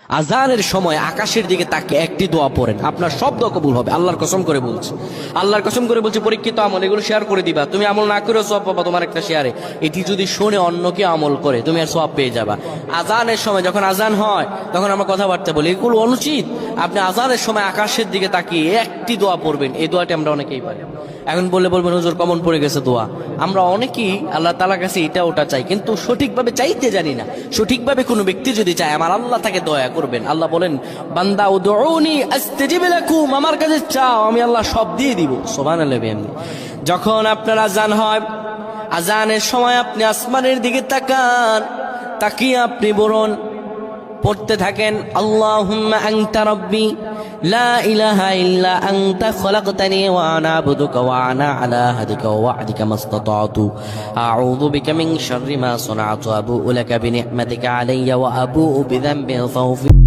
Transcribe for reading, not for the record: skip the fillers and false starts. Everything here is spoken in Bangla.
আজানের সময় আকাশের দিকে তাকিয়ে একটি দোয়া পড়েন, আপনার সব দোয়া কবুল হবে। আল্লাহর কসম করে বলছি, আল্লাহর কসম করে বলছি, পরীক্ষিত আমল এগুলো শেয়ার করে দিবা। তুমি আমল না করেও সওয়াব পাবা তোমার একটা শেয়ারে। এটি যদি শুনে অন্য কেউ আমল করে তুমি আর সওয়াব পেয়ে যাবা। আজানের সময় যখন আজান হয় তখন আমরা কথাবার্তা বলি, এগুলো অনুচিত। আপনি আজানের সময় আকাশের দিকে তাকিয়ে একটি দোয়া পড়বেন। এই দোয়াটি আমরা অনেকেই পারি। এখন বলবেন হুজুর কমন পড়ে গেছে দোয়া। আমরা অনেকেই আল্লাহ তাআলার কাছে এটা ওটা চাই, কিন্তু সঠিকভাবে চাইতে জানি না। সঠিকভাবে কোনো ব্যক্তি যদি চায় আমার আল্লাহ তাকে দয়া করবেন। আল্লাহ বলেন, বান্দা উদউনি আস্তাজিব লাকুম, আমার কাছে চাও আমি আল্লাহ সব দিয়ে দিব। সুবহানাল্লাহ। যখন আপনার আজান হয়, আজানের সময় আপনি আসমানের দিকে তাকান, তাকিয়ে আপনি বলুন, পড়তে থাকেন, আল্লাহুম্মা আনতা রাব্বি লা ইলাহা ইল্লা আনতা খলাকতানি ওয়া আনা আবদুকা ওয়া আনা আলা আহদিকা ওয়া ওয়া'দিকা মাসতাতা'তু আউযু বিকা মিন শাররি মা সানা'তু আবু'ু লাকা বিনি'মাতিকা আলাইয়া ওয়া আবু'ু বিযানবি ফাগফির।